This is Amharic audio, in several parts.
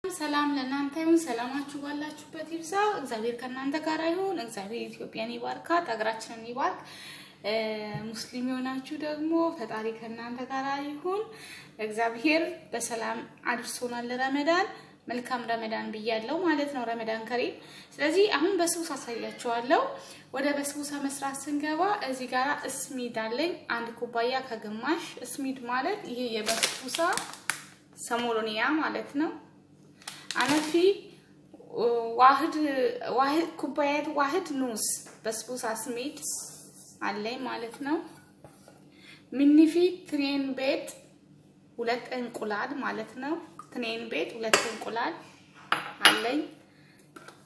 ሰላም ለእናንተ ይሁን። ሰላማችሁ ባላችሁበት ይብዛ። እግዚአብሔር ከእናንተ ጋር ይሁን። እግዚአብሔር ኢትዮጵያን ይባርካት፣ ሀገራችንን ይባርክ። ሙስሊም የሆናችሁ ደግሞ ፈጣሪ ከእናንተ ጋር ይሁን። እግዚአብሔር በሰላም አድርሶናል ለረመዳን። መልካም ረመዳን ብያለሁ ማለት ነው። ረመዳን ከሪም። ስለዚህ አሁን በስቡሳ አሳያችኋለሁ። ወደ በስቡሳ መስራት ስንገባ እዚህ ጋር እስሚድ አለኝ፣ አንድ ኩባያ ከግማሽ። እስሚድ ማለት ይሄ የበስቡሳ ሰሞሎኒያ ማለት ነው። أنا في واحد كوباية واحد نص بسبوسة سميد عليه مالتنا. مني في 2 بيض ولات انقلاد مالتنا، 2 بيض ولات انقلاد عليه.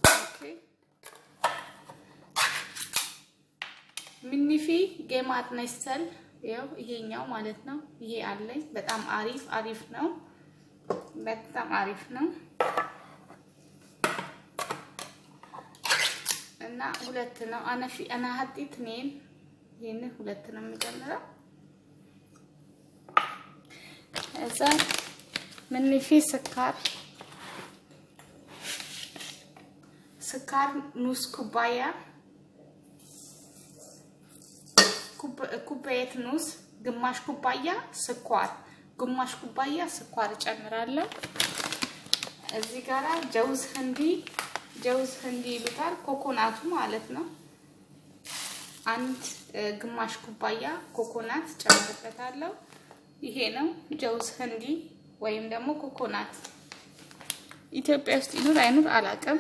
اوكي مني في جيمات نسل ياو ይሄኛው ማለት ነው። ይሄ አለኝ በጣም አሪፍ ነው። በጣም አሪፍ ነው እና ሁለት ነው። انا هدي 2 ይሄን ሁለት ነው የሚጨምረው። እዛ ምን في ስኳር ንስ ኩባያ ኩባያ ንስ ግማሽ ኩባያ ስኳር ግማሽ ኩባያ ስኳር ጨምራለሁ። እዚህ ጋር ጀውዝ ህንዲ ይሉታል ኮኮናቱ ማለት ነው። አንድ ግማሽ ኩባያ ኮኮናት ጨምርበታለሁ። ይሄ ነው ጀውዝ ህንዲ ወይም ደግሞ ኮኮናት። ኢትዮጵያ ውስጥ ይኑር አይኑር አላውቅም።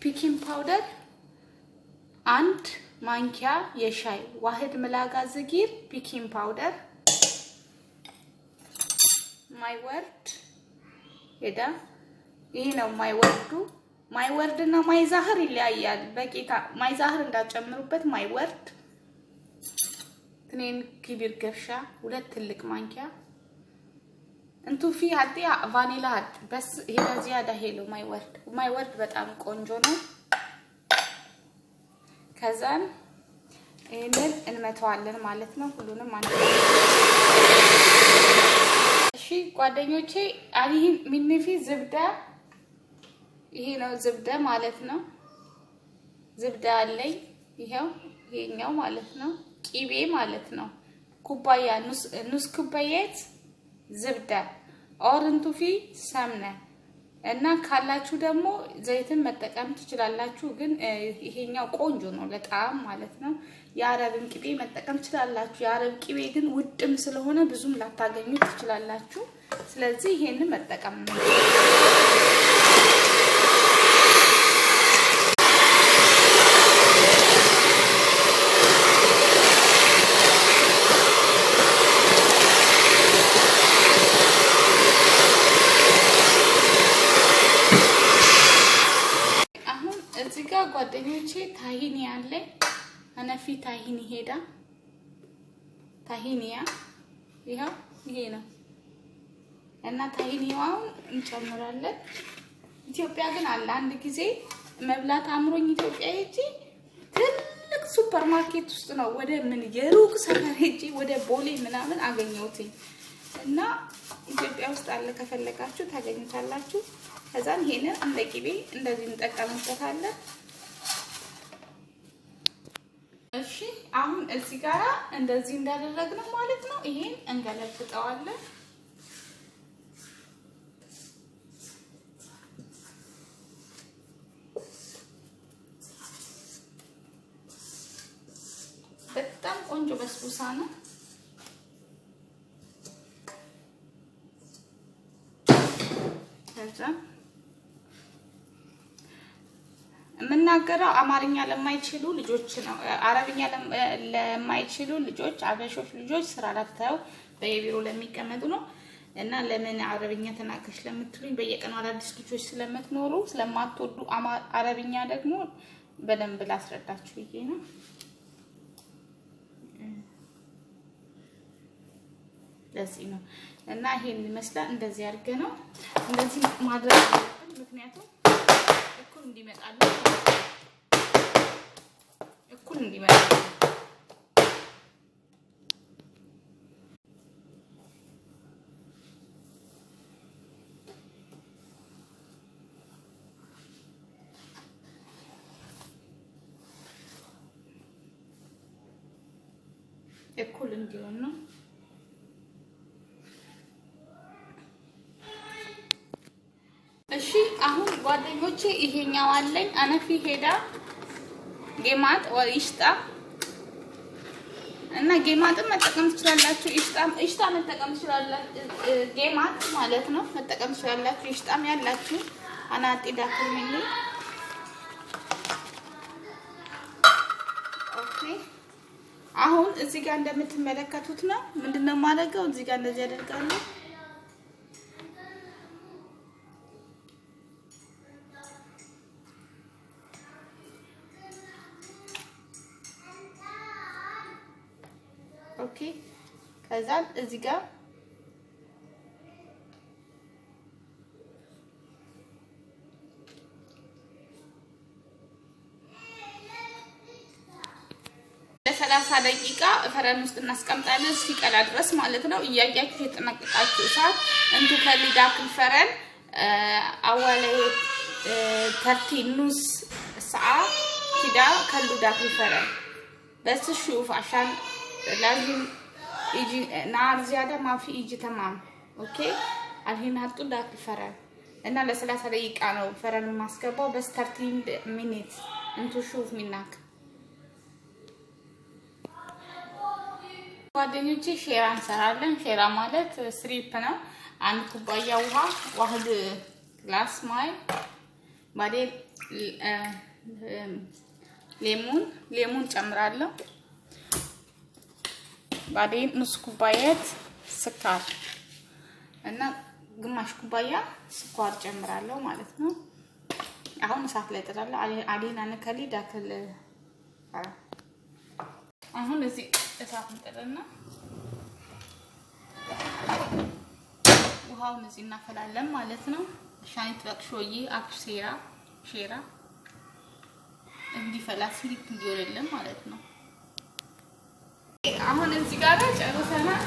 ፒኪንግ ፓውደር አንድ ማንኪያ የሻይ ዋህድ መላጋ ዝጊር ፒኪንግ ፓውደር ማይ ወርድ ሄዳ ይሄ ነው ማይ ወርድ እና ማይ ዛህር ይለያያል። በቂታ ማይ ዛህር እንዳጨምሩበት ማይ ወርድ 2 كبير ገፍሻ 2 ትልቅ ማንኪያ እንቱ ፊ አዲ ቫኒላ በስ ሄዳ زياده ሄሎ ማይ ወርድ በጣም ቆንጆ ነው። ከዛን ይሄንን እንመተዋለን ማለት ነው። ሁሉንም አንድ እሺ ጓደኞቼ አሪህ ሚኒፊ ዝብዳ ይሄ ነው ዝብዳ ማለት ነው። ዝብዳ አለኝ ይሄኛው ማለት ነው። ቂቤ ማለት ነው። ኩባያ ንስ ኩባያት ዝብዳ ኦርንቱ ፊ ሰምነ እና ካላችሁ ደግሞ ዘይትን መጠቀም ትችላላችሁ። ግን ይሄኛው ቆንጆ ነው ለጣም ማለት ነው። የአረብን ቂቤ መጠቀም ትችላላችሁ። የአረብ ቂቤ ግን ውድም ስለሆነ ብዙም ላታገኙ ትችላላችሁ። ስለዚህ ይሄንን መጠቀም ነው። አሁን እዚህ ጋር ጓደኞቼ ታሂኒ አለ انا في ታሂኒ ሄዳ ታሂኒያ ይሄ ነው እና ታሂኒዋን እንጨምራለን። ኢትዮጵያ ግን አለ አንድ ጊዜ መብላት አምሮኝ ኢትዮጵያ ሄጂ ትልቅ ሱፐር ማርኬት ውስጥ ነው ወደ ምን የሩቅ ሰፈር ሄጂ ወደ ቦሌ ምናምን አገኘሁት እና ኢትዮጵያ ውስጥ አለ ከፈለጋችሁ ታገኙታላችሁ። ከዛን ይሄንን እንደ ቂቤ እንደዚህ እንጠቀምበታለን። እሺ አሁን እዚህ ጋር እንደዚህ እንዳደረግነው ማለት ነው። ይሄን እንገለብጠዋለን። በጣም ቆንጆ በስቡሳ ነው። ከዛ የምናገረው አማርኛ ለማይችሉ ልጆች ነው። አረብኛ ለማይችሉ ልጆች አበሾች ልጆች ስራ ላተው በየቢሮ ለሚቀመጡ ነው። እና ለምን አረብኛ ተናገርሽ ለምትሉኝ በየቀኑ አዳዲስ ልጆች ስለምትኖሩ ስለማትወዱ አረብኛ ደግሞ በደንብ ላስረዳችሁ ይሄ ነው። ለዚህ ነው እና ይሄን ይመስላል። እንደዚህ አድርገ ነው እንደዚህ ማድረግ አለብን። ምክንያቱም እኩል እንዲመጣልን እኩል እንዲሆን ነው። እሺ አሁን ጓደኞቼ ይሄኛው አለኝ አነፊ ሄዳ ጌማት ወይ ይሽጣ እና ጌማትን መጠቀም ትችላላችሁ። ይሽጣ መጠቀም ትችላላችሁ። ጌማት ማለት ነው መጠቀም ትችላላችሁ። ይሽጣም ያላችሁ አናጢ ዳክልኝ። ኦኬ አሁን እዚህ ጋር እንደምትመለከቱት ነው። ምንድነው ማድረገው? እዚህ ጋር እንደዚህ አደርጋለሁ። ኦኬ ከዛ እዚህ ጋር ለ30 ደቂቃ ፈረን ውስጥ እናስቀምጣለን እስኪቀላ ድረስ ማለት ነው። እያያችሁ የተጠናቀቃችሁ እሳት እንቱ ከሊዳ ክልፈረን አወለ ተርቲኑስ ሰዓት كده كله داخل الفرن بس شوف عشان لازم يجي نار زيادة ما في يجي تمام اوكي الحين هاتوا داخل الفرن انا ل3 دقيقة ነው ፈረን ማስገባው بس 30 minutes انتو شوف منك ጓደኞቼ ሼራ እንሰራለን። ሼራ ማለት ስሪፕ ነው። አንድ ኩባያ ውሃ ዋህድ ግላስ ማይ ባዴ ሌሞን ጨምራለሁ። ባዴ ንስ ኩባያት ስኳር እና ግማሽ ኩባያ ስኳር ጨምራለሁ ማለት ነው። አሁን እሳት ላይ ጥራለሁ። አዲና ነከሊ ዳክል አሁን እዚህ እሳት እንጥልና ውሃውን እዚህ እናፈላለን ማለት ነው። ሻይት በቅሾይ አክሴራ ሼራ እንዲፈላ ስሊፕ እንዲወለልን ማለት ነው። አሁን እዚህ ጋር ጨርሰናል።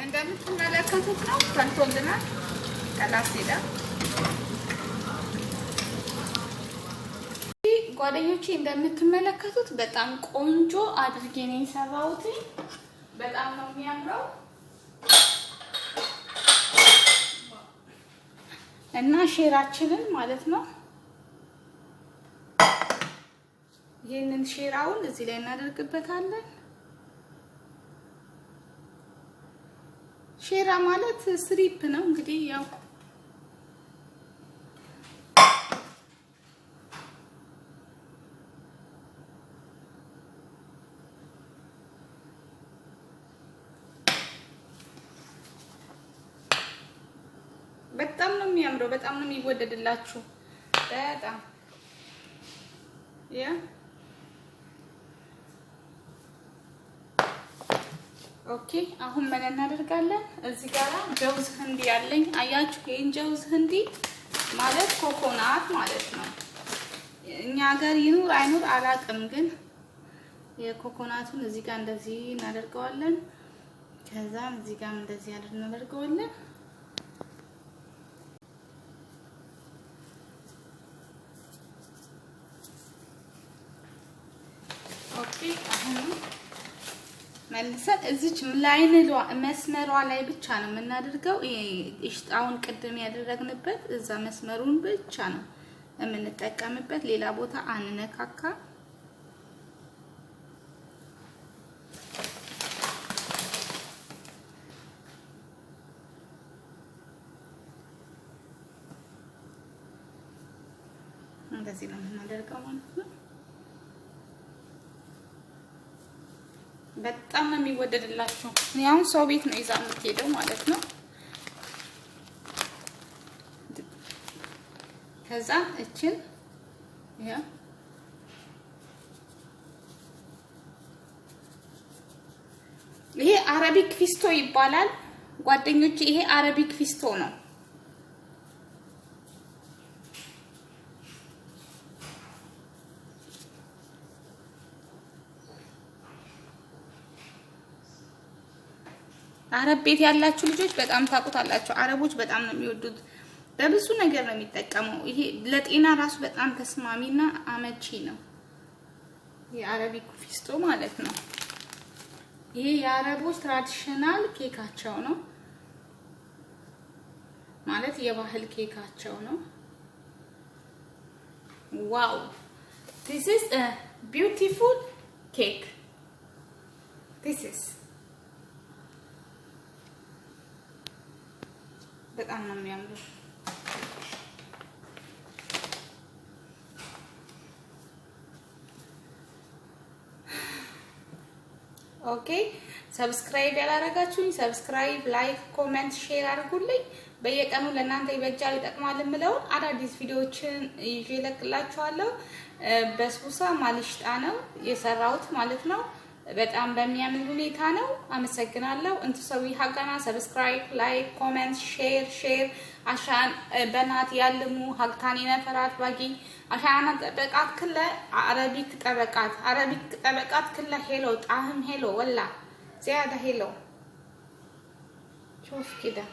እንደምትመለከቱት ነው ፈንቶልናል። ከላሲዳ ጓደኞቼ እንደምትመለከቱት በጣም ቆንጆ አድርጌ ነው የሰራሁት። በጣም ነው የሚያምረው እና ሼራችንን ማለት ነው ይሄንን ሼራውን እዚህ ላይ እናደርግበታለን። ሼራ ማለት ስሪፕ ነው እንግዲህ ያው በጣም ነው የሚያምረው። በጣም ነው የሚወደድላችሁ። በጣም ያ ኦኬ አሁን ምን እናደርጋለን? እዚህ ጋር ጀውዝ ህንዲ ያለኝ አያችሁ። ይሄን ጀውዝ ህንዲ ማለት ኮኮናት ማለት ነው። እኛ ሀገር ይኑር አይኑር አላውቅም፣ ግን የኮኮናቱን እዚህ ጋር እንደዚህ እናደርገዋለን። ከዛም እዚህ ጋር እንደዚህ እናደርገዋለን። አሁን መልሰን እዚች ላይን መስመሯ ላይ ብቻ ነው የምናደርገው። እሽጣውን ቅድም ያደረግንበት እዛ መስመሩን ብቻ ነው የምንጠቀምበት፣ ሌላ ቦታ አንነካካ። እንደዚህ ነው የምናደርገው ማለት ነው። በጣም ነው የሚወደድላችሁ። ያው ሰው ቤት ነው ይዛ የምትሄደው ማለት ነው። ከዛ እችን ያ ይሄ አረቢክ ፊስቶ ይባላል ጓደኞቼ። ይሄ አረቢክ ፊስቶ ነው። አረብ ቤት ያላችሁ ልጆች በጣም ታውቁታላችሁ። አረቦች በጣም ነው የሚወዱት። በብዙ ነገር ነው የሚጠቀመው። ይሄ ለጤና ራሱ በጣም ተስማሚና አመቺ ነው። የአረቢክ ፊስቶ ማለት ነው። ይሄ የአረቦች ትራዲሽናል ኬካቸው ነው ማለት የባህል ኬካቸው ነው። ዋው this is a beautiful cake. this is በጣም ነው የሚያምረው። ኦኬ ሰብስክራይብ ያላረጋችሁኝ ሰብስክራይብ፣ ላይክ፣ ኮሜንት፣ ሼር አድርጉልኝ። በየቀኑ ለእናንተ ይበጃል ይጠቅማል የምለው አዳዲስ ቪዲዮዎችን ይዤ እለቅላችኋለሁ። በስቡሳ ማሊሽጣ ነው የሰራሁት ማለት ነው። በጣም በሚያምር ሁኔታ ነው። አመሰግናለሁ። እንቱ ሰው ሀጋና ሰብስክራይብ፣ ላይክ፣ ኮሜንት፣ ሼር አሻን በናት ያልሙ ሀግታኒ ነፈራት ባጊ አሻና ጠበቃት ክለ አረቢክ ጠበቃት ክለ ሄሎ ጣህም ሄሎ ወላ زيادة ሄሎ ሹፍ كده